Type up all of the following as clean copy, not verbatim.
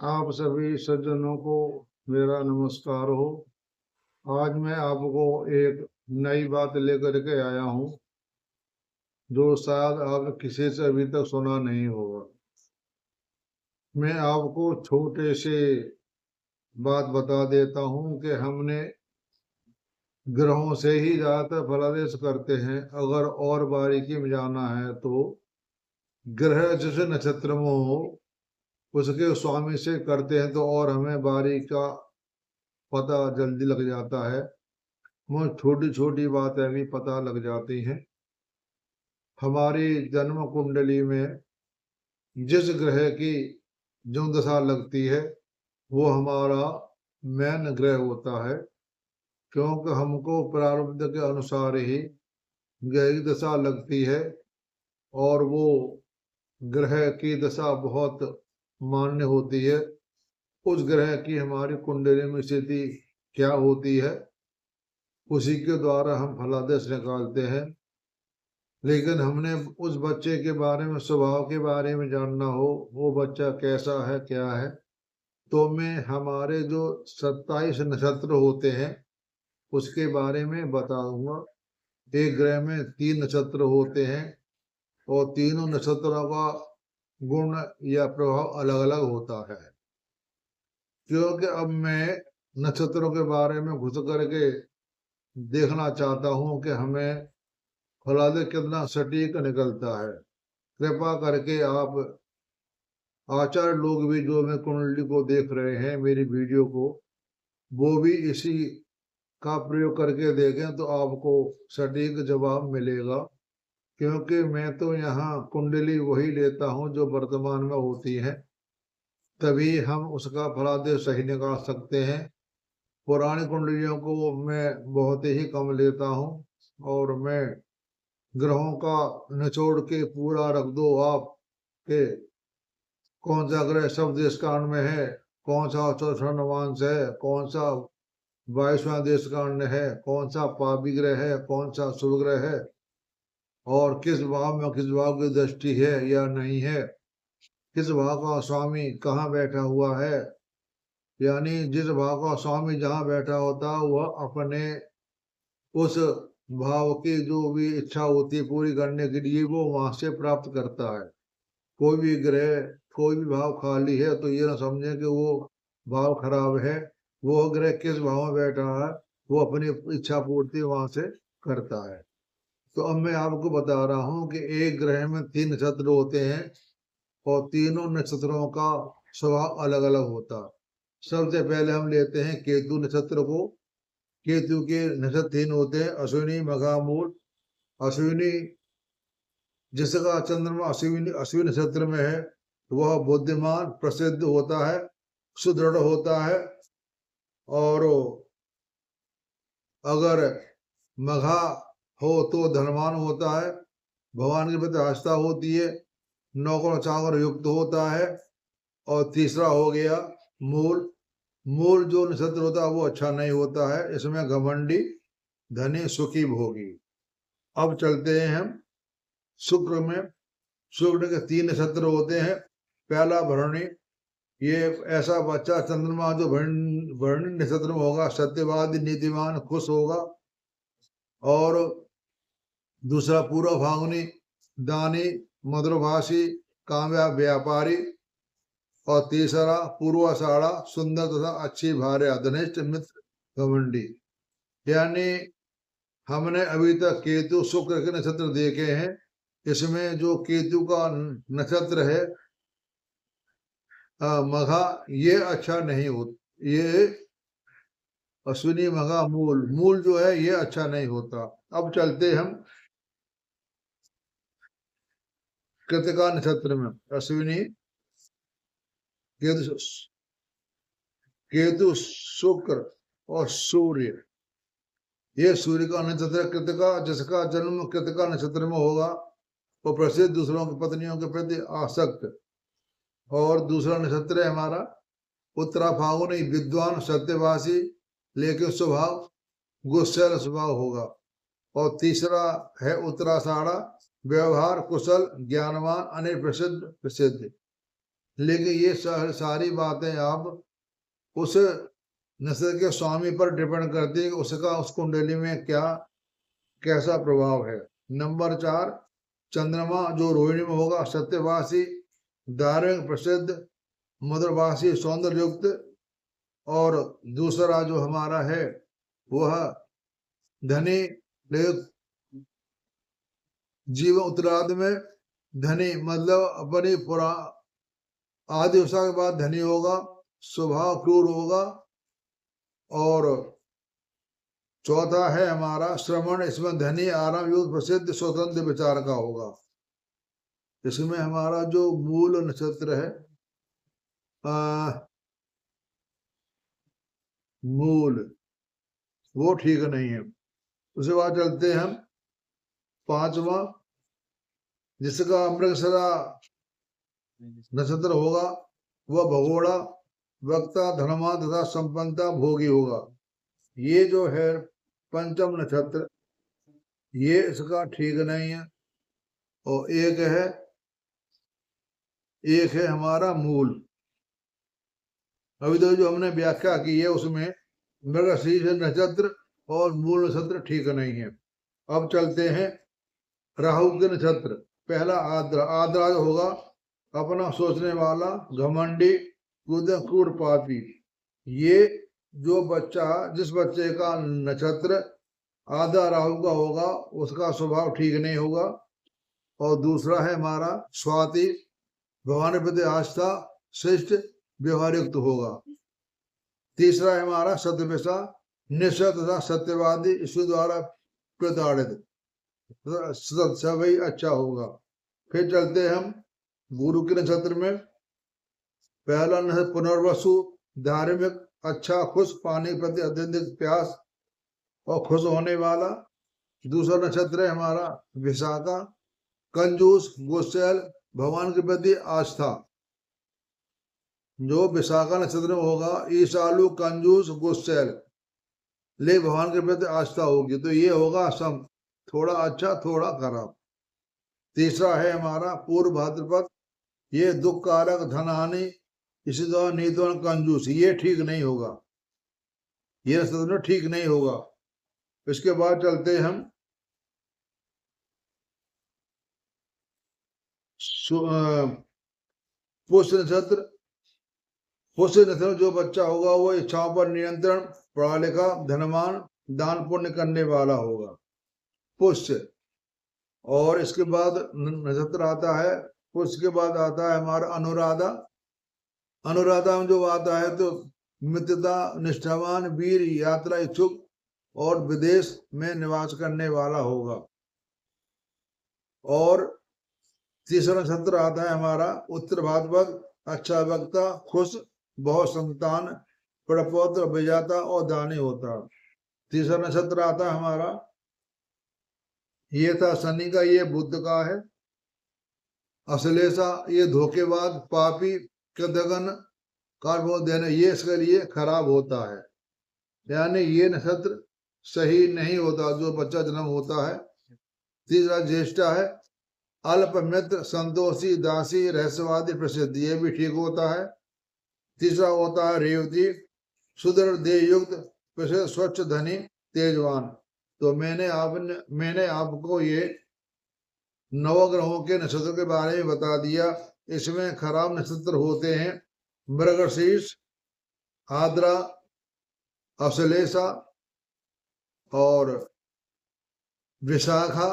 आप सभी सज्जनों को मेरा नमस्कार हो। आज मैं आपको एक नई बात लेकर के आया हूँ जो शायद आप किसी से अभी तक सुना नहीं होगा। मैं आपको छोटे से बात बता देता हूँ कि हमने ग्रहों से ही ज़्यादातर फलादेश करते हैं। अगर और बारीकी में जाना है तो ग्रह जिस नक्षत्र में हो उसके स्वामी से करते हैं तो और हमें बारीक का पता जल्दी लग जाता है। वो छोटी छोटी बातें भी पता लग जाती हैं। हमारी जन्म कुंडली में जिस ग्रह की जो दशा लगती है वो हमारा मैन ग्रह होता है, क्योंकि हमको प्रारब्ध के अनुसार ही ग्रह की दशा लगती है और वो ग्रह की दशा बहुत मान्य होती है। उस ग्रह की हमारी कुंडली में स्थिति क्या होती है उसी के द्वारा हम फलादेश निकालते हैं। लेकिन हमने उस बच्चे के बारे में, स्वभाव के बारे में जानना हो, वो बच्चा कैसा है क्या है, तो मैं हमारे जो 27 नक्षत्र होते हैं उसके बारे में बताऊंगा। एक ग्रह में 3 नक्षत्र होते हैं और तीनों नक्षत्रों का गुण या प्रभाव अलग अलग होता है। क्योंकि अब मैं नक्षत्रों के बारे में घुस करके देखना चाहता हूँ कि हमें फलादे कितना सटीक निकलता है। कृपा करके आप आचार्य लोग भी जो मैं कुंडली को देख रहे हैं मेरी वीडियो को, वो भी इसी का प्रयोग करके देखें तो आपको सटीक जवाब मिलेगा। क्योंकि मैं तो यहाँ कुंडली वही लेता हूँ जो वर्तमान में होती है, तभी हम उसका फलादेश सही निकाल सकते हैं। पुरानी कुंडलियों को मैं बहुत ही कम लेता हूँ और मैं ग्रहों का निचोड़ के पूरा रख दो आप के कौन सा ग्रह सब देश कांड में है, कौन सा चौथा नवांश है, कौन सा 22वां देश कांड है, कौन सा पापी ग्रह है, कौन सा शुभ ग्रह है और किस भाव में किस भाव की दृष्टि है या नहीं है, किस भाव का स्वामी कहाँ बैठा हुआ है। यानी जिस भाव का स्वामी जहाँ बैठा होता है वह अपने उस भाव की जो भी इच्छा होती है पूरी करने के लिए वो वहां से प्राप्त करता है। कोई भी ग्रह, कोई भी भाव खाली है तो ये ना समझे कि वो भाव खराब है। वो ग्रह किस भाव में बैठा है वो अपनी इच्छा पूर्ति वहां से करता है। तो अब मैं आपको बता रहा हूँ कि एक ग्रह में 3 नक्षत्र होते हैं और तीनों नक्षत्रों का स्वभाव अलग अलग होता है। सबसे पहले हम लेते हैं केतु नक्षत्र को। केतु के नक्षत्र 3 होते हैं, अश्विनी, मघा, मूल। अश्विनी जिसका चंद्रमा अश्विनी अश्विनी नक्षत्र में है वह बुद्धिमान प्रसिद्ध होता है, सुदृढ़ होता है। और अगर मघा हो तो धनवान होता है, भगवान के प्रति आस्था होती है, नौकर चाकर युक्त होता है। और तीसरा हो गया मूल। मूल जो नक्षत्र होता है वो अच्छा नहीं होता है, इसमें घमंडी, धनी, सुखी, भोगी। अब चलते हैं हम शुक्र में। शुक्र के 3 नक्षत्र होते हैं। पहला भरणी, ये ऐसा बच्चा चंद्रमा जो भरणी नक्षत्र में होगा सत्यवादी, नीतिमान, खुश होगा। और दूसरा पूर्व फागुनी, दानी, मधुरभाषी, कामयाब व्यापारी। और तीसरा पूर्वाषाढ़ा, सुंदर तथा अच्छी भार्या, धनिष्ठ, मित्र, घमंडी। यानी हमने अभी तक केतु शुक्र के नक्षत्र देखे हैं। इसमें जो केतु का नक्षत्र है मघा, ये अच्छा नहीं होता। ये अश्विनी, मघा, मूल, मूल जो है ये अच्छा नहीं होता। अब चलते हम कृतिका नक्षत्र में। अश्विनी, केतु, केतु, शुक्र और सूर्य। ये सूर्य का नक्षत्र कृतिका। जिसका जन्म कृतिका नक्षत्र में होगा वो प्रसिद्ध, दूसरों की पत्नियों के प्रति आसक्त। और दूसरा नक्षत्र है हमारा उत्तरा फागुनी, विद्वान, सत्यभाषी, लेकिन स्वभाव गुस्सैल स्वभाव होगा। और तीसरा है उत्तराषाढ़ा, व्यवहार कुशल, ज्ञानवान, अनेक प्रसिद्ध प्रसिद्ध। लेकिन ये सारी बातें आप उस नक्षत्र के स्वामी पर डिपेंड करती है कि उसका उस कुंडली में क्या कैसा प्रभाव है। नंबर 4, चंद्रमा जो रोहिणी में होगा, सत्यवासी, धार्मिक, प्रसिद्ध, मधुरभाषी, सौंदर्य युक्त। और दूसरा जो हमारा है वह धनी, जीवन उत्तरार्ध में धनी मतलब अपनी पुरा आदि उषा के बाद धनी होगा, स्वभाव क्रूर होगा। और चौथा है हमारा श्रवण, इसमें धनी, आराम युक्त, प्रसिद्ध, स्वतंत्र विचार का होगा। इसमें हमारा जो मूल नक्षत्र है मूल वो ठीक नहीं है। उसके बाद चलते हैं हम 5वां, जिसका मृगशिरा नक्षत्र होगा वह भगोड़ा, वक्ता, धनवान तथा संपन्नता, भोगी होगा। ये जो है पंचम नक्षत्र, ये इसका ठीक नहीं है। और एक है हमारा मूल। अभी तो जो हमने व्याख्या की है उसमें मृगशीर्ष नक्षत्र और मूल नक्षत्र ठीक नहीं है। अब चलते हैं राहु के नक्षत्र। पहला आद्रा। आद्रा होगा अपना सोचने वाला, घमंडी, क्रूर, पापी। ये जो बच्चा, जिस बच्चे का नक्षत्र आधा राहु का होगा उसका स्वभाव ठीक नहीं होगा। और दूसरा है हमारा स्वाति, भगवान के प्रति आस्था, श्रेष्ठ, व्यवहारयुक्त होगा। तीसरा है हमारा सत्यवसा, निश्चय तथा सत्यवादी, ईश्वर द्वारा प्रताड़ित, सभी अच्छा होगा। फिर चलते हैं हम गुरु के नक्षत्र में। पहला नक्षत्र पुनर्वसु, धार्मिक, अच्छा, खुश, पानी के प्रति अत्यधिक प्यास और खुश होने वाला। दूसरा नक्षत्र है हमारा विशाखा, कंजूस, गुस्सैल, भगवान के प्रति आस्था। जो विशाखा नक्षत्र में होगा ईसालु, कंजूस, गुस्सैल, ले भगवान के प्रति आस्था होगी, तो ये होगा सम, थोड़ा अच्छा थोड़ा खराब। तीसरा है हमारा पूर्व भाद्रपद, ये दुख कारक, धनहानि, इसी तरह नीतवन, कंजूस, ये ठीक नहीं होगा, ये नक्षत्र ठीक नहीं होगा। इसके बाद चलते हम पुष्य नक्षत्र। पुष्य नक्षत्र जो बच्चा होगा वो इच्छाओं पर नियंत्रण, पढ़ा लिखा, धनवान, दान पुण्य करने वाला होगा, पुष्य। और इसके बाद नक्षत्र आता है, पुष्य के बाद आता है हमारा अनुराधा। अनुराधा में जो आता है तो मित्रता, निष्ठावान, वीर, यात्रा इच्छुक और विदेश में निवास करने वाला होगा। और तीसरा नक्षत्र आता है हमारा उत्तर भाद्रपद, अच्छा वक्ता, खुश, बहुत संतान, प्रपौत्र, विजाता और दानी होता। तीसरा नक्षत्र आता है हमारा, ये था शनि का, ये बुध का है। अश्लेषा, ये धोखेबाज, पापी, कृतघ्न, कार्य देना, ये इसके लिए खराब होता है। यानी ये नक्षत्र सही नहीं होता जो बच्चा जन्म होता है। तीसरा ज्येष्ठा है, अल्प मित्र, संतोषी, दासी, रहस्यवादी, प्रसिद्ध, ये भी ठीक होता है। तीसरा होता है रेवती, सुदृढ़ देह युक्त, प्रसिद्ध, स्वच्छ, धनी, तेजवान। तो मैंने आपको ये नवग्रहों के नक्षत्र के बारे में बता दिया। इसमें खराब नक्षत्र होते हैं मृगशीर्ष, आद्रा, अश्लेषा और विशाखा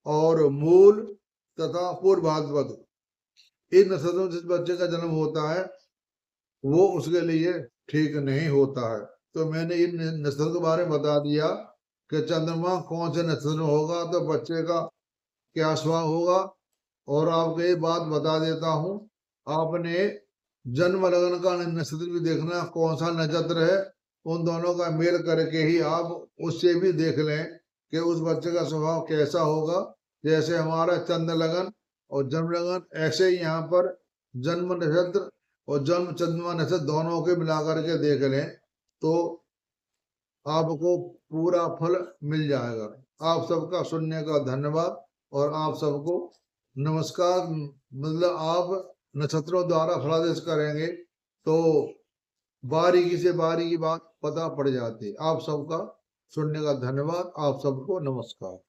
और मूल तथा पूर्व भाद्रपद। इन नक्षत्रों में जिस बच्चे का जन्म होता है वो उसके लिए ठीक नहीं होता है। तो मैंने इन नक्षत्रों के बारे में बता दिया कि चंद्रमा कौन से नक्षत्र में होगा तो बच्चे का क्या स्वभाव होगा। और आपको ये बात बता देता हूँ, आपने जन्म लगन का नक्षत्र भी देखना, कौन सा नक्षत्र है, उन दोनों का मेल करके ही आप उससे भी देख लें कि उस बच्चे का स्वभाव कैसा होगा। जैसे हमारा चंद्र लगन और जन्म लगन, ऐसे ही यहाँ पर जन्म नक्षत्र और जन्म चंद्रमा नक्षत्र दोनों के मिलाकर के देख लें तो आपको पूरा फल मिल जाएगा। आप सबका सुनने का धन्यवाद और आप सबको नमस्कार मतलब आप नक्षत्रों द्वारा फलादेश करेंगे तो बारीकी से बारीकी बात पता पड़ जाती। आप सबका सुनने का धन्यवाद। आप सबको नमस्कार।